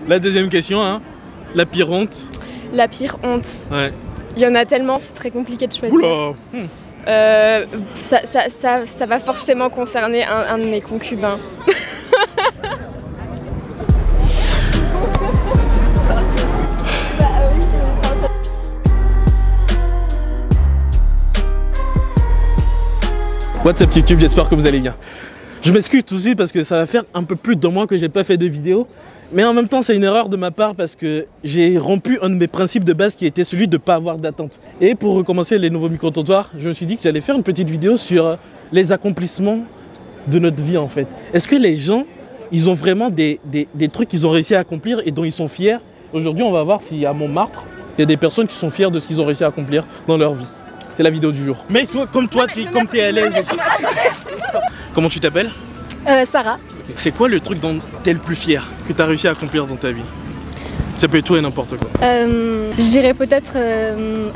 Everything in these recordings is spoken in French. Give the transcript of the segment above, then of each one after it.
La deuxième question, hein. La pire honte. La pire honte. Ouais. Il y en a tellement, c'est très compliqué de choisir. Oula. Ça va forcément concerner un de mes concubins. What's up YouTube, j'espère que vous allez bien. Je m'excuse tout de suite parce que ça va faire un peu plus d'1 mois que j'ai pas fait de vidéo. Mais en même temps, c'est une erreur de ma part parce que j'ai rompu un de mes principes de base qui était celui de ne pas avoir d'attente. Et pour recommencer les nouveaux micro-trottoirs, je me suis dit que j'allais faire une petite vidéo sur les accomplissements de notre vie en fait. Est-ce que les gens, ils ont vraiment des trucs qu'ils ont réussi à accomplir et dont ils sont fiers? Aujourd'hui, on va voir s'il y a à Montmartre, il y a des personnes qui sont fières de ce qu'ils ont réussi à accomplir dans leur vie. C'est la vidéo du jour. Mais toi, comme toi, t'es à l'aise. Comment tu t'appelles? Sarah. C'est quoi le truc dont t'es le plus fier, que t'as réussi à accomplir dans ta vie? Ça peut être tout et n'importe quoi. J'irais peut-être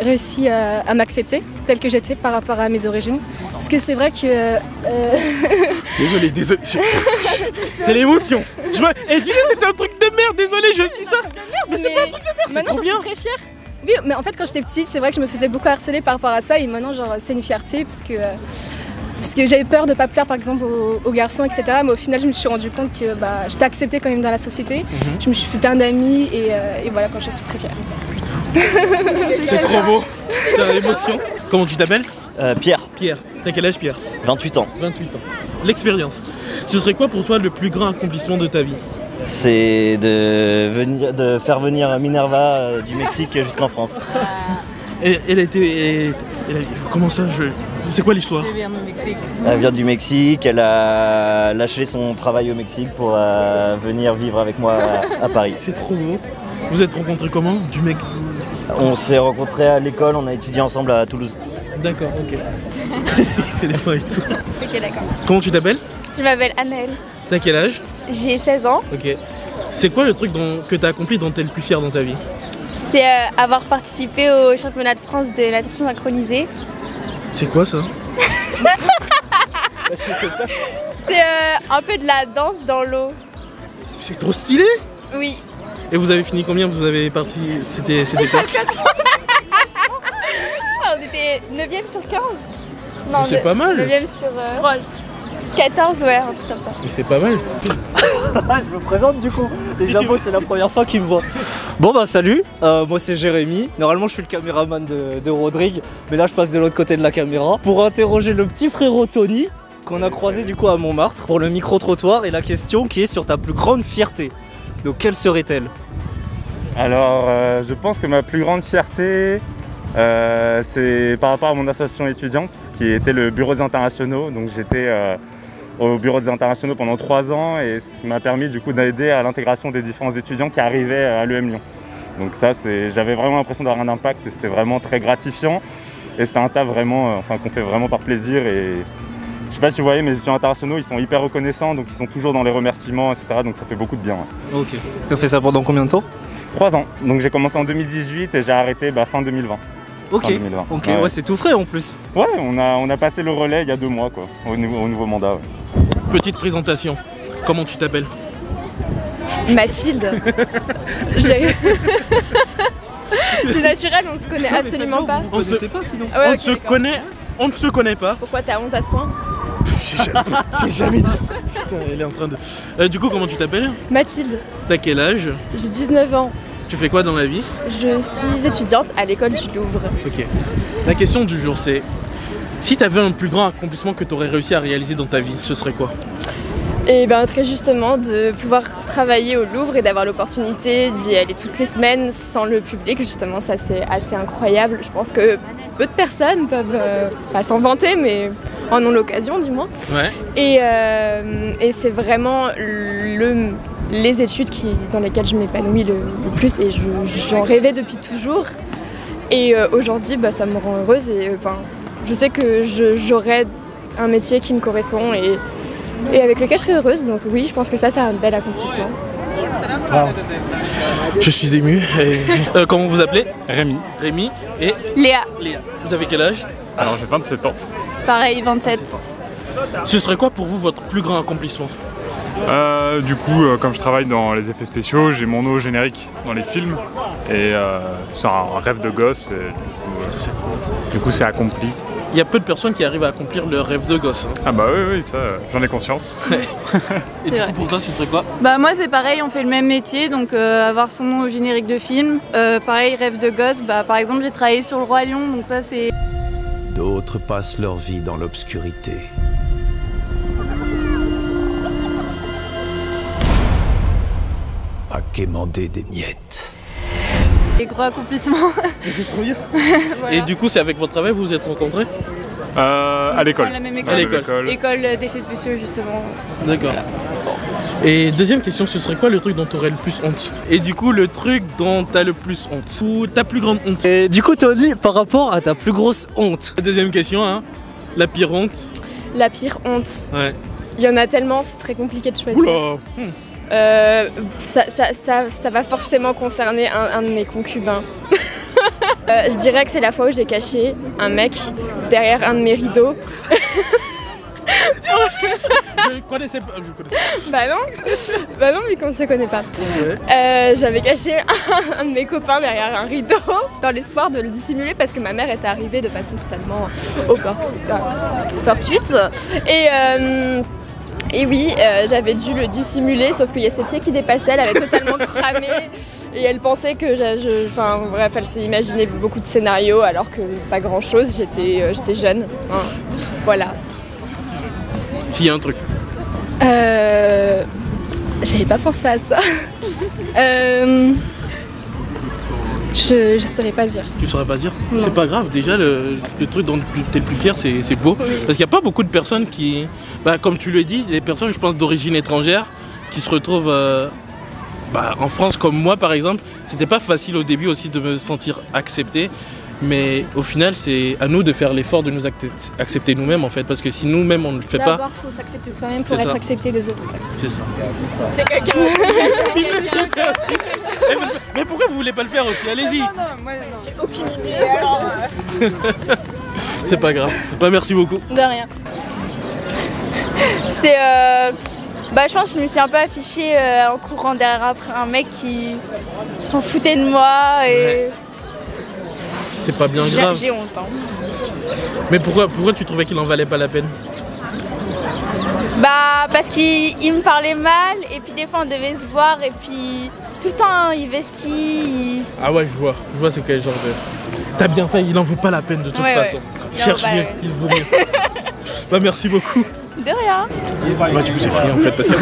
réussi à m'accepter tel que j'étais par rapport à mes origines. Parce que c'est vrai que... Désolé. C'est l'émotion. Et disais c'était un truc de merde, désolé, je dis ça. Mais c'est pas un truc de merde, c'est trop bien. Maintenant, je suis très fière. Oui, mais en fait, quand j'étais petite, c'est vrai que je me faisais beaucoup harceler par rapport à ça. Et maintenant, genre, c'est une fierté parce que j'avais peur de ne pas plaire par exemple aux garçons, etc. Mais au final, je me suis rendu compte que j'étais acceptée quand même dans la société. Je me suis fait plein d'amis et voilà, quand je suis très fière. C'est trop beau, t'as l'émotion. Comment tu t'appelles? Pierre. Pierre. T'as quel âge, Pierre? 28 ans. 28 ans. L'expérience. Ce serait quoi pour toi le plus grand accomplissement de ta vie? C'est de faire venir Minerva du Mexique jusqu'en France. Et comment ça? C'est quoi l'histoire? Elle vient du Mexique. Elle vient du Mexique, elle a lâché son travail au Mexique pour venir vivre avec moi à Paris. C'est trop beau. Vous êtes rencontrés comment? Du mec? On s'est rencontrés à l'école, on a étudié ensemble à Toulouse. D'accord, ok. Ok, d'accord. Comment tu t'appelles? Je m'appelle Anaëlle. T'as quel âge? J'ai 16 ans. Ok. C'est quoi le truc que t'as accompli dont t'es le plus fier dans ta vie? C'est avoir participé au championnat de France de natation synchronisée. C'est quoi ça? C'est un peu de la danse dans l'eau. C'est trop stylé! Oui. Et vous avez fini combien? Vous avez parti... C'était quoi? On était 9ème sur 15. Non, c'est pas mal. 9ème sur 14, ouais, un truc comme ça. Mais c'est pas mal. Je me présente du coup. Déjà moi c'est la première fois qu'il me voit. Bon bah salut, moi c'est Jérémy. Normalement je suis le caméraman de Rodrigue, mais là je passe de l'autre côté de la caméra pour interroger le petit frérot Tony qu'on a croisé du coup à Montmartre pour le micro-trottoir et la question qui est sur ta plus grande fierté. Donc quelle serait-elle? Alors je pense que ma plus grande fierté c'est par rapport à mon association étudiante qui était le bureau des internationaux. Donc j'étais au bureau des internationaux pendant 3 ans et ça m'a permis du coup d'aider à l'intégration des différents étudiants qui arrivaient à l'EM Lyon. Donc ça, j'avais vraiment l'impression d'avoir un impact et c'était vraiment très gratifiant. Et c'était un tas vraiment, qu'on fait vraiment par plaisir. Et je sais pas si vous voyez, mes étudiants internationaux, ils sont hyper reconnaissants, donc ils sont toujours dans les remerciements, etc. Donc ça fait beaucoup de bien. Ouais. Ok. T'as fait ça pendant combien de temps? 3 ans. Donc j'ai commencé en 2018 et j'ai arrêté fin 2020. Ok, fin 2020. Ok, ouais, c'est tout frais en plus. Ouais, on a passé le relais il y a 2 mois quoi, au nouveau mandat. Ouais. Petite présentation. Comment tu t'appelles? Mathilde. C'est naturel, on se connaît absolument pas. On se pas sinon. Ah ouais, on ne se connaît pas. Pourquoi t'as honte à ce point? J'ai jamais dit ça. Putain, elle est en train de... du coup, comment tu t'appelles? Mathilde. T'as quel âge? J'ai 19 ans. Tu fais quoi dans la vie? Je suis étudiante à l'école du Louvre. Ok. La question du jour, c'est... Si tu avais un plus grand accomplissement que tu aurais réussi à réaliser dans ta vie, ce serait quoi? Et bien très justement de pouvoir travailler au Louvre et d'avoir l'opportunité d'y aller toutes les semaines sans le public, justement ça c'est assez incroyable. Je pense que peu de personnes peuvent pas s'en vanter mais en ont l'occasion du moins. Ouais. Et c'est vraiment les études dans lesquelles je m'épanouis le plus et j'en rêvais depuis toujours. Et aujourd'hui ça me rend heureuse et je sais que j'aurai un métier qui me correspond et avec lequel je serai heureuse, donc oui, je pense que ça c'est un bel accomplissement. Wow. Je suis ému. Et... comment vous appelez? Rémi. Rémi et Léa. Léa. Vous avez quel âge? Alors j'ai 27 ans. Pareil, 27. Ce serait quoi pour vous votre plus grand accomplissement? Du coup, comme je travaille dans les effets spéciaux, j'ai mon nom générique dans les films. Et c'est un rêve de gosse. Et du coup, c'est accompli. Il y a peu de personnes qui arrivent à accomplir leur rêve de gosse. Hein. Ah bah oui, ça, j'en ai conscience. Et du coup, pour toi, ce serait quoi? Bah moi c'est pareil, on fait le même métier, donc avoir son nom au générique de film. Pareil, rêve de gosse, bah par exemple j'ai travaillé sur Le Roi Lion, donc ça c'est... D'autres passent leur vie dans l'obscurité. À quémander des miettes. Des gros accomplissements. C'est trop bien. Voilà. Et du coup, c'est avec votre travail vous vous êtes rencontrés? À l'école. À la même école. À l'école. École d'effets spéciaux justement. D'accord. Et deuxième question, ce serait quoi le truc dont tu aurais le plus honte? Et du coup, le truc dont tu as le plus honte? Ou ta plus grande honte? Et du coup, Tony, par rapport à ta plus grosse honte? Deuxième question, hein. La pire honte? La pire honte. Ouais. Il y en a tellement, c'est très compliqué de choisir. Oula. Ça va forcément concerner un de mes concubins. Je dirais que c'est la fois où j'ai caché un mec derrière un de mes rideaux. Je connaissais pas. Bah non, mais qu'on ne se connaît pas. Ouais. J'avais caché un de mes copains derrière un rideau dans l'espoir de le dissimuler parce que ma mère était arrivée de façon totalement fortuite. Et oui, j'avais dû le dissimuler, sauf qu'il y a ses pieds qui dépassaient, elle avait totalement cramé et elle pensait que enfin bref, elle s'est imaginé beaucoup de scénarios alors que pas grand chose, j'étais jeune. Hein. Voilà. S'il y a un truc. J'avais pas pensé à ça. Je saurais pas dire. Tu saurais pas dire? Non. C'est pas grave, déjà le truc dont tu es le plus fier c'est beau. Oui. Parce qu'il n'y a pas beaucoup de personnes qui, comme tu le dis, les personnes je pense d'origine étrangère qui se retrouvent en France comme moi par exemple. C'était pas facile au début aussi de me sentir accepté. Mais au final, c'est à nous de faire l'effort de nous accepter nous-mêmes en fait, parce que si nous-mêmes on ne le fait pas. D'abord, faut s'accepter soi-même pour C'est être ça. accepté des autres en fait. C'est ça. C'est quelqu'un. Mais pourquoi vous voulez pas le faire aussi? Allez-y. J'ai aucune idée alors. C'est pas grave. Merci beaucoup. De rien. C'est je pense que je me suis un peu affichée en courant derrière après un mec qui s'en foutait de moi et Ouais. C'est pas bien grave. j'ai honte. Hein. Mais pourquoi tu trouvais qu'il en valait pas la peine? Parce qu'il me parlait mal et puis des fois on devait se voir et puis tout le temps il vesquille. Ah ouais, je vois c'est quel genre de... T'as bien fait, il en vaut pas la peine de toute façon. Il en Cherche vaut pas mieux, la peine. il vaut mieux. Merci beaucoup. De rien. Du coup c'est fini en fait parce que...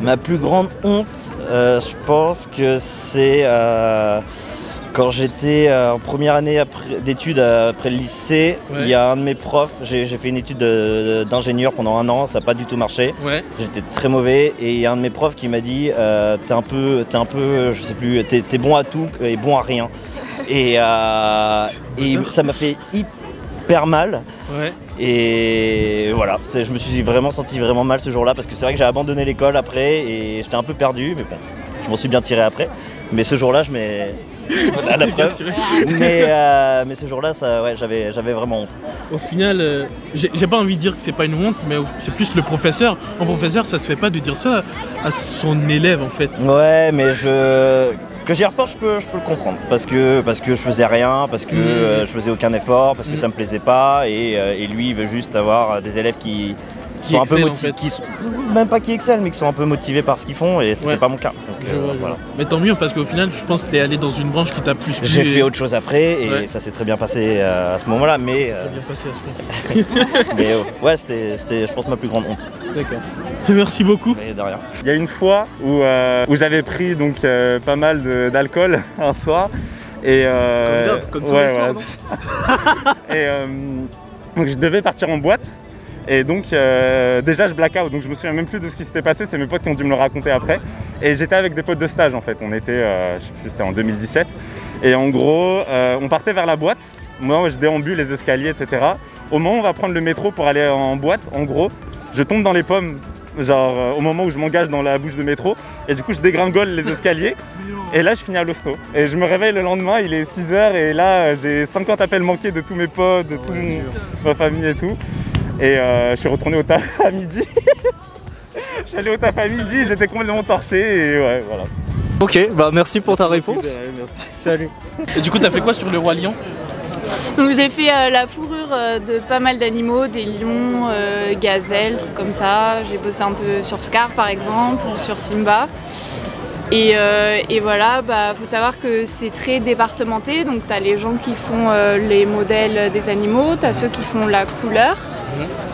Ma plus grande honte, je pense que c'est quand j'étais en première année d'études après le lycée. Ouais. Il y a un de mes profs, j'ai fait une étude d'ingénieur pendant 1 an, ça n'a pas du tout marché. Ouais. J'étais très mauvais et il y a un de mes profs qui m'a dit t'es un peu, je sais plus, t'es bon à tout et bon à rien. Et ça m'a fait hyper mal. Ouais. Et voilà, je me suis vraiment senti vraiment mal ce jour-là parce que c'est vrai que j'ai abandonné l'école après et j'étais un peu perdu, mais bon, je m'en suis bien tiré après. Mais ce jour-là, voilà la preuve. Mais ce jour-là, j'avais vraiment honte. Au final, j'ai pas envie de dire que c'est pas une honte, mais c'est plus le professeur. Un professeur, ça se fait pas de dire ça à son élève en fait. Ouais, mais que j'y repense, je peux le comprendre. Parce que je faisais rien, parce que je faisais aucun effort, parce que ça me plaisait pas. Et lui, il veut juste avoir des élèves qui sont un peu motivés, même pas qui excellent, mais qui sont un peu motivés par ce qu'ils font. Et c'était pas mon cas. Donc, Je vois. voilà. Mais tant mieux parce qu'au final, je pense que t'es allé dans une branche qui t'a plus plu. J'ai fait autre chose après et ça s'est très bien passé à ce moment-là. Mais Ça a bien passé à ce moment. ouais, c'était, je pense, ma plus grande honte. D'accord. Merci beaucoup. Mais de rien. Il y a une fois où j'avais pris donc pas mal d'alcool un soir. Et comme tous les soirs, non et donc je devais partir en boîte. Et donc déjà je black out, donc je me souviens même plus de ce qui s'était passé, c'est mes potes qui ont dû me le raconter après. Et j'étais avec des potes de stage en fait, on était, je sais plus, c'était en 2017. Et en gros, on partait vers la boîte, moi je déambule les escaliers, etc. Au moment où on va prendre le métro pour aller en boîte, en gros, je tombe dans les pommes, genre au moment où je m'engage dans la bouche de métro. Et du coup je dégringole les escaliers. Et là je finis à l'hosto. Et je me réveille le lendemain, il est 6h et là j'ai 50 appels manqués de tous mes potes, de toute ma famille et tout. Et je suis retourné au taf à midi. suis allé au taf à midi, j'étais complètement torché et ouais, voilà. Ok, bah merci pour ta réponse. Merci. Salut. Et du coup, t'as fait quoi sur le Roi Lion? Donc j'ai fait la fourrure de pas mal d'animaux, des lions, gazelles, trucs comme ça. J'ai bossé un peu sur Scar par exemple, ou sur Simba. Et voilà, faut savoir que c'est très départementé, donc tu as les gens qui font les modèles des animaux, tu as ceux qui font la couleur,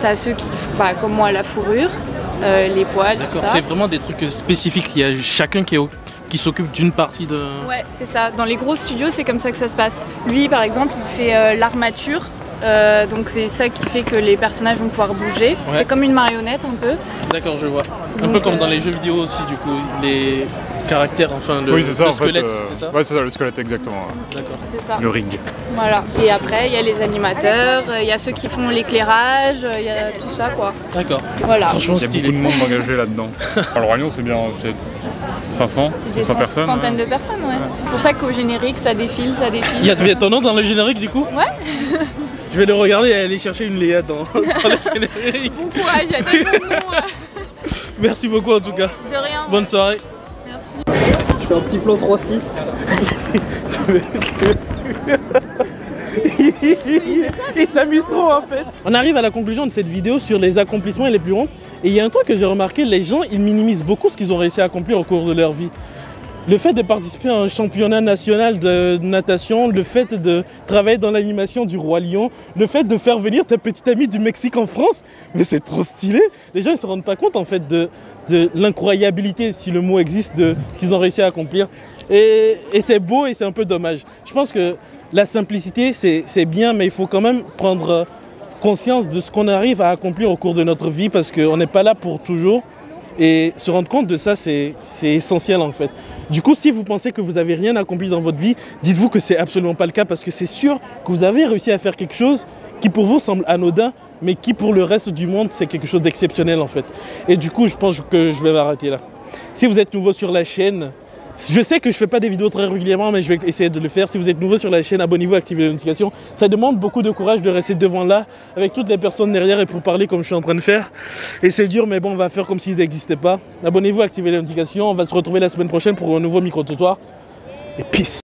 tu as ceux qui font, comme moi, la fourrure, les poils, tout ça. C'est vraiment des trucs spécifiques, il y a chacun qui s'occupe d'une partie de... Ouais, c'est ça. Dans les gros studios, c'est comme ça que ça se passe. Lui, par exemple, il fait l'armature. Donc c'est ça qui fait que les personnages vont pouvoir bouger. Ouais. C'est comme une marionnette un peu. D'accord, je vois. Un peu comme dans les jeux vidéo aussi, du coup, les caractères, enfin le, oui, c'est ça, le squelette, c'est ça? Ouais, c'est ça, le squelette, exactement. D'accord. C'est ça. Le ring. Voilà. Et après, il y a les animateurs, il y a ceux qui font l'éclairage, il y a tout ça, quoi. D'accord. Voilà. Franchement, il y a stylé. beaucoup de monde engagé là-dedans. Le Roi Lion, c'est bien peut-être 500, 600 personnes. Centaines de personnes, ouais. C'est pour ça qu'au générique, ça défile, ça défile. Il y a ton nom dans le générique, du coup? Ouais. Je vais le regarder et aller chercher une Léa dans le générique. Bon courage, il y a des bons noms. Merci beaucoup en tout cas. De rien. Bonne soirée. Merci. Je fais un petit plan 3-6. Il s'amuse trop en fait. On arrive à la conclusion de cette vidéo sur les accomplissements et les plus ronds. Et il y a un truc que j'ai remarqué, les gens ils minimisent beaucoup ce qu'ils ont réussi à accomplir au cours de leur vie. Le fait de participer à un championnat national de natation, le fait de travailler dans l'animation du Roi Lion, le fait de faire venir ta petite amie du Mexique en France, mais c'est trop stylé. Les gens ils se rendent pas compte en fait de l'incroyabilité, si le mot existe, de ce qu'ils ont réussi à accomplir. Et c'est beau et c'est un peu dommage. Je pense que la simplicité c'est bien, mais il faut quand même prendre conscience de ce qu'on arrive à accomplir au cours de notre vie parce qu'on n'est pas là pour toujours. Et se rendre compte de ça, c'est essentiel en fait. Du coup, si vous pensez que vous n'avez rien accompli dans votre vie, dites-vous que c'est absolument pas le cas parce que c'est sûr que vous avez réussi à faire quelque chose qui pour vous semble anodin, mais qui pour le reste du monde, c'est quelque chose d'exceptionnel en fait. Et du coup, je pense que je vais m'arrêter là. Si vous êtes nouveau sur la chaîne, je sais que je ne fais pas des vidéos très régulièrement, mais je vais essayer de le faire. Si vous êtes nouveau sur la chaîne, abonnez-vous, activez les notifications. Ça demande beaucoup de courage de rester devant là, avec toutes les personnes derrière et pour parler comme je suis en train de faire. Et c'est dur, mais bon, on va faire comme s'ils n'existaient pas. Abonnez-vous, activez les notifications. On va se retrouver la semaine prochaine pour un nouveau micro-trottoir. Et peace!